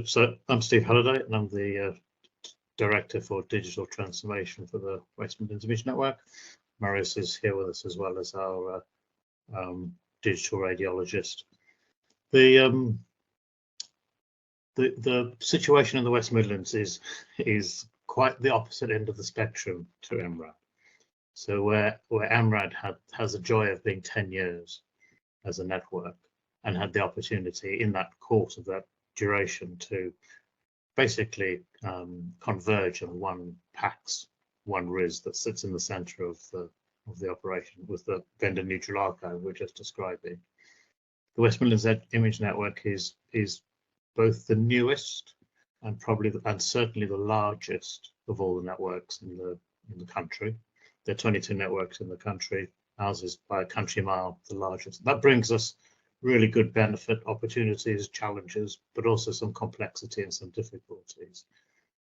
So I'm Steve Halliday, and I'm the Director for Digital Transformation for the West Midlands Image Network. Marius is here with us, as well as our digital radiologist. The situation in the West Midlands is quite the opposite end of the spectrum to MRAD. So where MRAD has a joy of being 10 years as a network, and had the opportunity in that course of that duration to basically converge on one PACS, one RIS that sits in the center of the operation with the vendor neutral archive we're just describing. The West Midlands Image Network is both the newest and certainly the largest of all the networks in the country. There are 22 networks in the country. Ours is by a country mile the largest. That brings us really good benefit, opportunities, challenges, but also some complexity and some difficulties.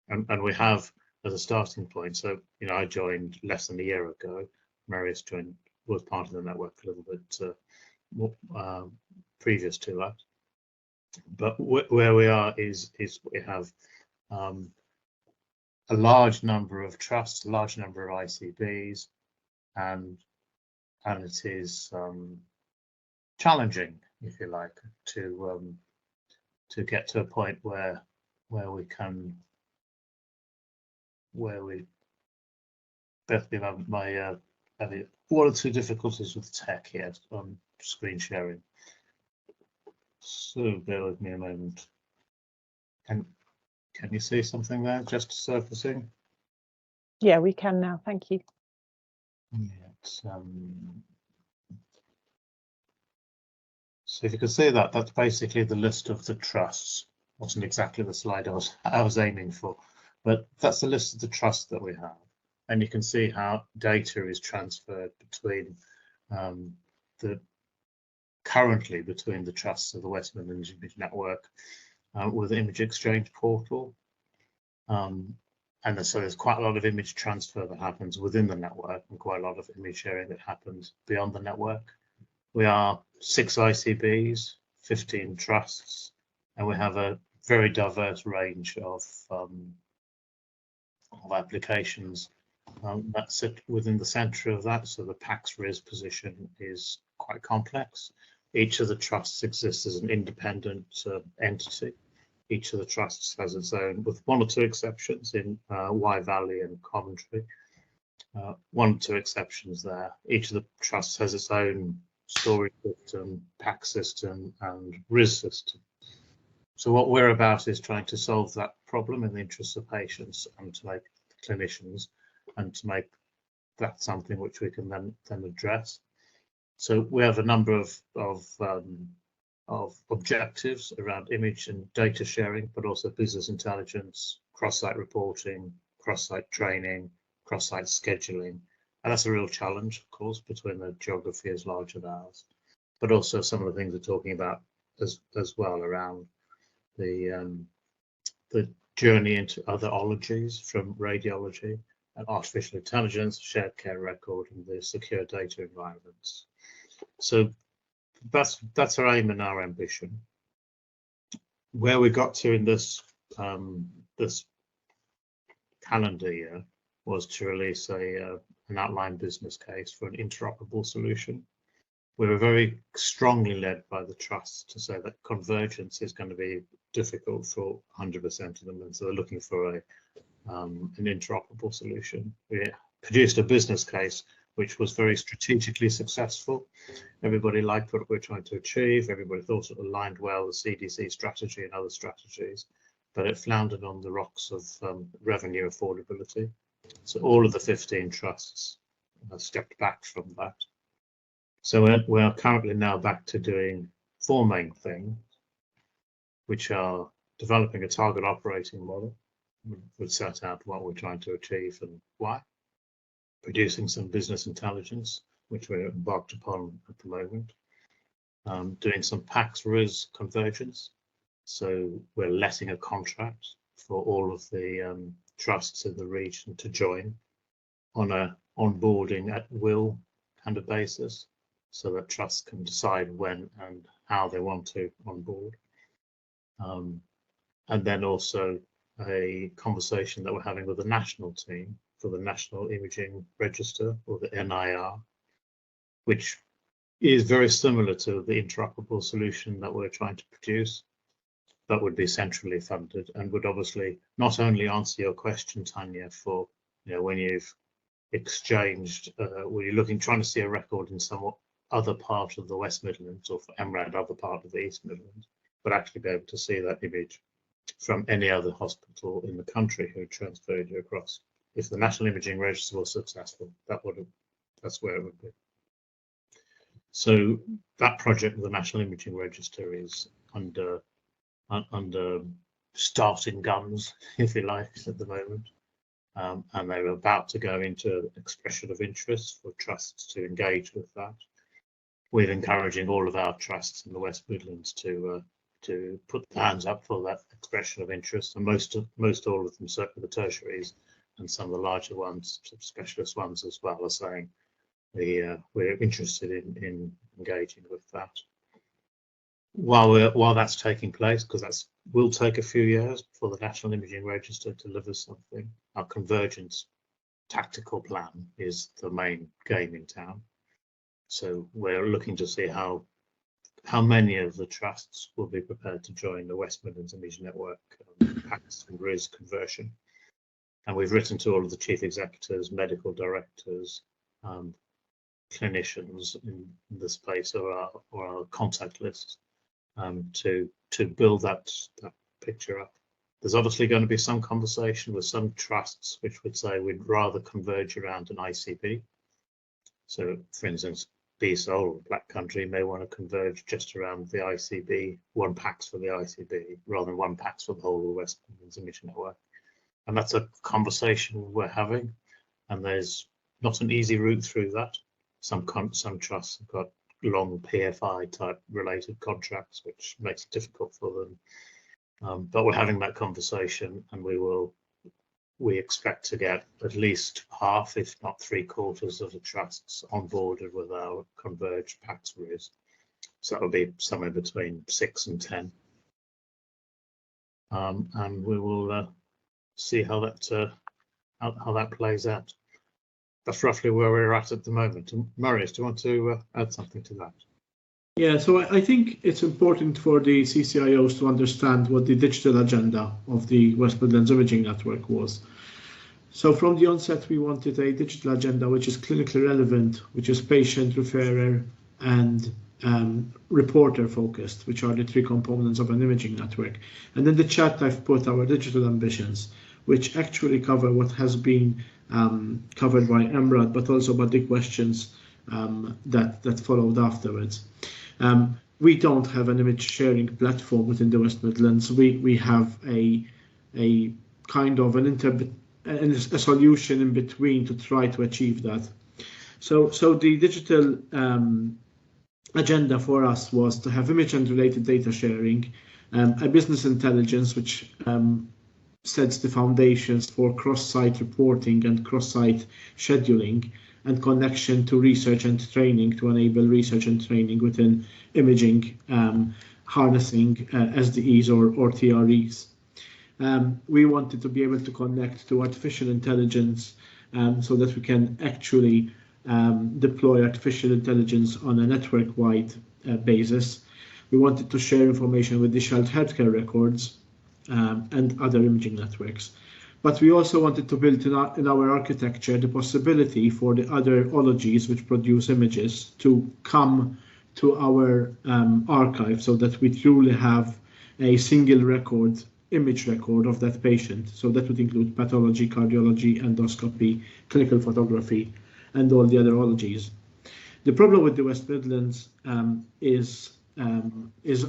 And we have as a starting point. So, I joined less than a year ago. Marius was part of the network a little bit more, previous to that. But where we are is we have a large number of trusts, a large number of ICBs, and it is challenging, if you like, to get to a point where we Bethany, my having one or two difficulties with tech here on screen sharing. So bear with me a moment. Can you see something there just surfacing? Yeah, we can now. Thank you. Yeah, so if you can see that, that's basically the list of the trusts. Wasn't exactly the slide I was aiming for, but that's the list of the trusts that we have, and you can see how data is transferred between currently between the trusts of the West Midlands Image Network with the Image Exchange portal, and so there's quite a lot of image transfer that happens within the network, and quite a lot of image sharing that happens beyond the network. We are 6 ICBs, 15 trusts, and we have a very diverse range of applications that sit within the center of that. So the PACS RIS position is quite complex. Each of the trusts exists as an independent entity. Each of the trusts has its own, with one or two exceptions in Wye Valley and Coventry. One or two exceptions there. Each of the trusts has its own storage system, PACS system, and RIS system. So what we're about is trying to solve that problem in the interest of patients and to make clinicians, and to make that something which we can then address. So we have a number of objectives around image and data sharing, but also business intelligence, cross-site reporting, cross-site training, cross-site scheduling. And that's a real challenge, of course, between the geography as large as ours, but also some of the things we're talking about as well around the journey into other ologies, from radiology and artificial intelligence, shared care record, and the secure data environments. So that's our aim and our ambition. Where we got to in this this calendar year was to release an outline business case for an interoperable solution. We were very strongly led by the trust to say that convergence is going to be difficult for 100% of them, and so they're looking for an interoperable solution. We produced a business case which was very strategically successful. Everybody liked what we're trying to achieve. Everybody thought it aligned well with CDC strategy and other strategies, but it floundered on the rocks of revenue affordability. So all of the 15 trusts stepped back from that. So we are currently now back to doing 4 main things, which are developing a target operating model, which set out what we're trying to achieve and why, producing some business intelligence, which we're embarked upon at the moment, doing some PACS RIS convergence. So we're letting a contract for all of the trusts in the region to join on a onboarding at will kind of basis, so that trusts can decide when and how they want to onboard. and then also a conversation that we're having with the national team for the National Imaging Register, or the NIR, which is very similar to the interoperable solution that we're trying to produce, but would be centrally funded and would obviously not only answer your question, Tanya, for when you've exchanged, when you're trying to see a record in some other part of the West Midlands, or for MRAD other part of the East Midlands, but actually be able to see that image from any other hospital in the country who transferred you across. If the National Imaging Register was successful, that's where it would be. So that project with the National Imaging Register is under starting guns, if you like, at the moment. And they're about to go into expression of interest for trusts to engage with that. We're encouraging all of our trusts in the West Midlands to put their hands up for that expression of interest, and most all of them, certainly the tertiaries and some of the larger ones, some specialist ones as well, are saying we're interested in engaging with that. While that's taking place, because that will take a few years before the National Imaging Register delivers something, our convergence tactical plan is the main game in town. So we're looking to see how many of the trusts will be prepared to join the West Midlands Imaging Network PACS and RIS conversion. And we've written to all of the chief executives, medical directors, clinicians in the space, or our contact list, to build that picture up. There's obviously going to be some conversation with some trusts which would say we'd rather converge around an ICB. So, for instance, BSOL or Black Country may want to converge just around the ICB, one PACS for the ICB, rather than one PACS for the whole of the West Midlands Imaging Network. And that's a conversation we're having, and there's not an easy route through that. Some trusts have got long PFI type related contracts, which makes it difficult for them. But we're having that conversation, and we expect to get at least half, if not 3/4 of the trusts onboarded with our converged PACS RIS. So that will be somewhere between 6 and 10. And we will see how that plays out. That's roughly where we're at the moment. Marius, do you want to add something to that? Yeah, so I think it's important for the CCIOs to understand what the digital agenda of the West Midlands Imaging Network was. So from the onset, we wanted a digital agenda which is clinically relevant, which is patient, referrer, and reporter focused, which are the 3 components of an imaging network. And in the chat, I've put our digital ambitions, which actually cover what has been covered by MRAD, but also by the questions that followed afterwards. We don't have an image sharing platform within the West Midlands. We have a kind of a solution in between to try to achieve that. So the digital agenda for us was to have image and related data sharing, a business intelligence which sets the foundations for cross-site reporting and cross-site scheduling, and connection to research and training to enable research and training within imaging, harnessing SDEs or TREs. We wanted to be able to connect to artificial intelligence so that we can actually deploy artificial intelligence on a network-wide basis. We wanted to share information with the shared healthcare records and other imaging networks. But we also wanted to build in our architecture the possibility for the other ologies which produce images to come to our archive, so that we truly have a single record, image record of that patient. So that would include pathology, cardiology, endoscopy, clinical photography, and all the other ologies. The problem with the West Midlands is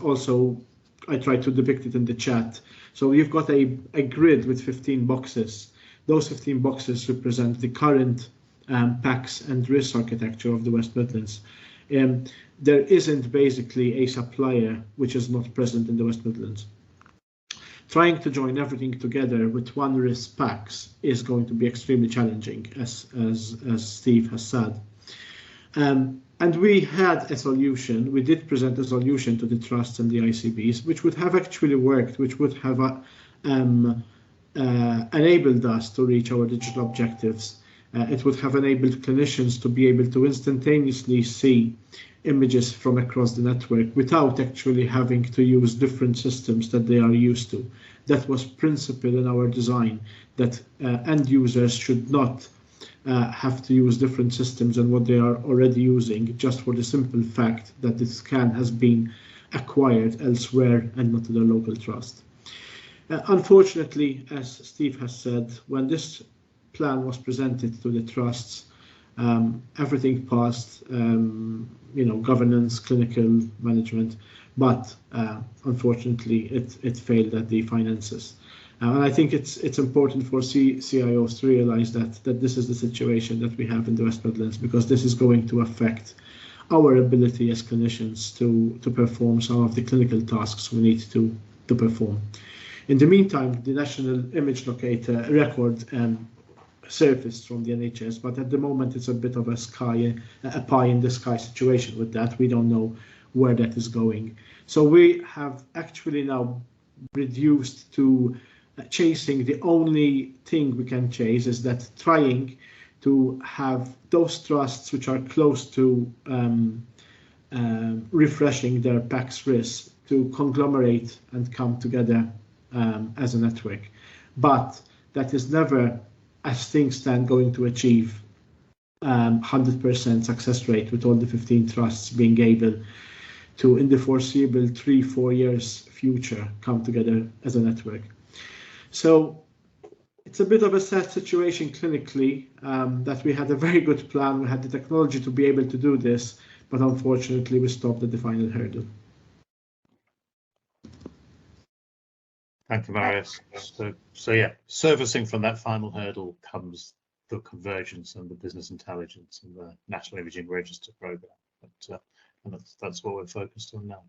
also, I tried to depict it in the chat. So you've got a grid with 15 boxes. Those 15 boxes represent the current PACS and RIS architecture of the West Midlands. There isn't basically a supplier which is not present in the West Midlands. Trying to join everything together with one RIS PACS is going to be extremely challenging, as Steve has said. And we had a solution, we did present a solution to the trusts and the ICBs, which would have actually worked, which would have enabled us to reach our digital objectives. It would have enabled clinicians to be able to instantaneously see images from across the network without actually having to use different systems that they are used to. That was principle in our design, that end users should not have to use different systems than what they are already using, just for the simple fact that the scan has been acquired elsewhere and not to the local trust. Unfortunately, as Steve has said, when this plan was presented to the trusts, everything passed, governance, clinical management, but unfortunately it failed at the finances. And I think it's important for CIOs to realize that this is the situation that we have in the West Midlands, because this is going to affect our ability as clinicians to perform some of the clinical tasks we need to perform. In the meantime, the National Image Locator record surfaced from the NHS, but at the moment it's a bit of a pie in the sky situation with that. We don't know where that is going. So we have actually now reduced to chasing. The only thing we can chase is that trying to have those trusts which are close to refreshing their PACS risk to conglomerate and come together as a network. But that is never, as things stand, going to achieve 100% success rate with all the 15 trusts being able to, in the foreseeable 3-4 years future, come together as a network. So it's a bit of a sad situation clinically, that we had a very good plan, we had the technology to be able to do this, but unfortunately we stopped at the final hurdle. Thank you, Marius. So yeah, servicing from that final hurdle comes the convergence and the business intelligence and the National Imaging Register program. And that's what we're focused on now.